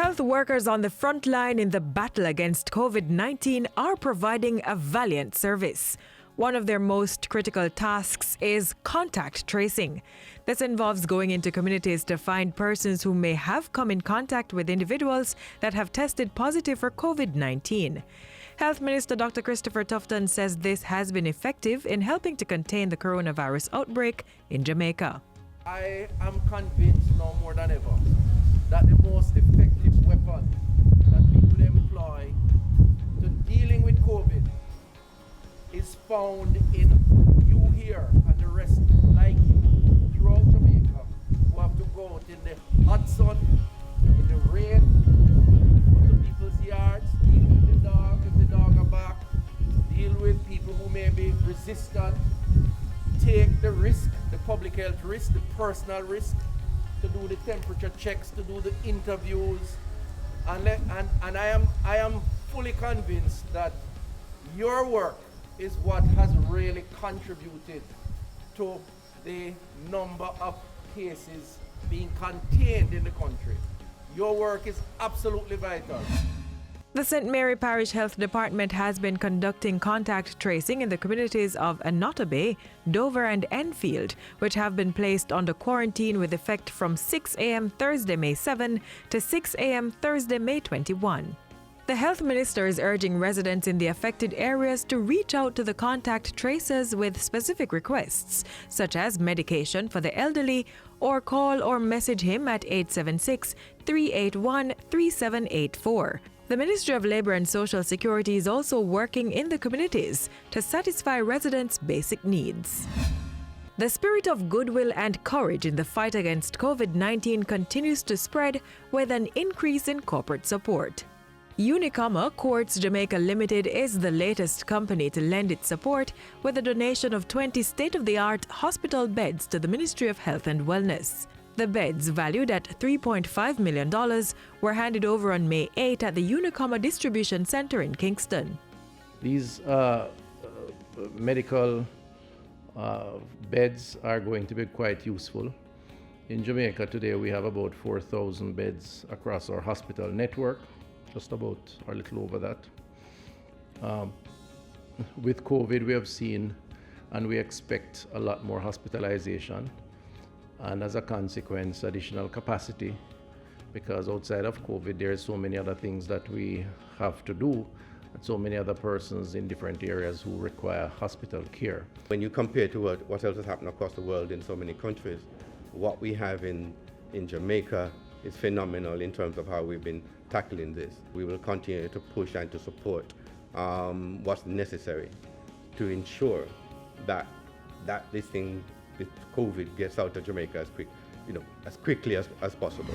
Health workers on the front line in the battle against COVID-19 are providing a valiant service. One of their most critical tasks is contact tracing. This involves going into communities to find persons who may have come in contact with individuals that have tested positive for COVID-19. Health Minister Dr. Christopher Tufton says this has been effective in helping to contain the coronavirus outbreak in Jamaica. I am convinced now more than ever that the most effective weapon that we could employ to dealing with COVID is found in you here and the rest like you throughout Jamaica who have to go out in the hot sun, in the rain, go to people's yards, deal with the dog if the dog are back, deal with people who may be resistant, take the risk, the public health risk, the personal risk, to do the temperature checks, to do the interviews, and I am fully convinced that your work is what has really contributed to the number of cases being contained in the country. Your work is absolutely vital. The St. Mary Parish Health Department has been conducting contact tracing in the communities of Annotto Bay, Dover and Enfield, which have been placed under quarantine with effect from 6 a.m. Thursday, May 7 to 6 a.m. Thursday, May 21. The health minister is urging residents in the affected areas to reach out to the contact tracers with specific requests, such as medication for the elderly, or call or message him at 876-381-3784. The Ministry of Labour and Social Security is also working in the communities to satisfy residents' basic needs. The spirit of goodwill and courage in the fight against COVID-19 continues to spread with an increase in corporate support. Unicomma Quartz Jamaica Limited is the latest company to lend its support with a donation of 20 state-of-the-art hospital beds to the Ministry of Health and Wellness. The beds, valued at $3.5 million, were handed over on May 8 at the Unicomma Distribution Center in Kingston. These medical beds are going to be quite useful. In Jamaica today, we have about 4,000 beds across our hospital network, just about or a little over that. With COVID, we have seen and we expect a lot more hospitalization, and as a consequence, additional capacity, because outside of COVID, there are so many other things that we have to do, and so many other persons in different areas who require hospital care. When you compare to what else has happened across the world in so many countries, what we have in Jamaica is phenomenal in terms of how we've been tackling this. We will continue to push and to support what's necessary to ensure that this COVID gets out of Jamaica as quickly as possible.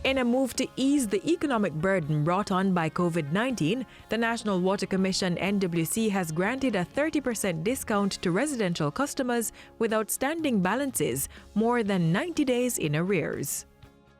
In a move to ease the economic burden brought on by COVID-19, the National Water Commission (NWC) has granted a 30% discount to residential customers with outstanding balances more than 90 days in arrears.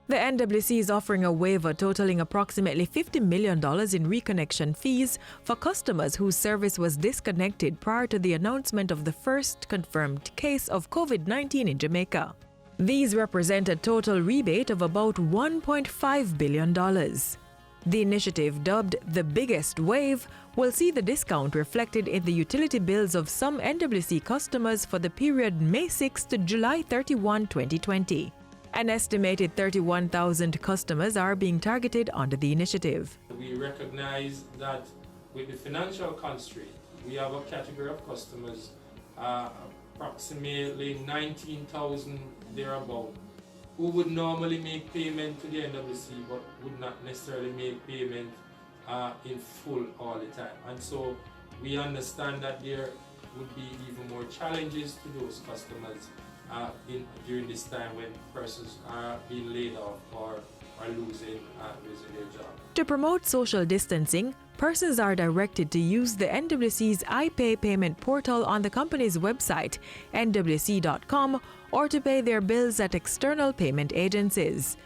The NWC is offering a waiver totaling approximately $50 million in reconnection fees for customers whose service was disconnected prior to the announcement of the first confirmed case of COVID-19 in Jamaica. These represent a total rebate of about $1.5 billion. The initiative, dubbed the biggest wave, will see the discount reflected in the utility bills of some NWC customers for the period May 6 to July 31, 2020. An estimated 31,000 customers are being targeted under the initiative. We recognize that with the financial constraint, we have a category of customers, approximately 19,000 thereabout, who would normally make payment to the NWC but would not necessarily make payment in full all the time. And so we understand that there would be even more challenges to those customers during this time when persons are being laid off or are losing their job. To promote social distancing, persons are directed to use the NWC's iPay payment portal on the company's website, nwc.com, or to pay their bills at external payment agencies.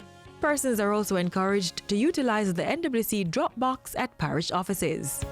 Persons are also encouraged to utilize the NWC drop box at parish offices.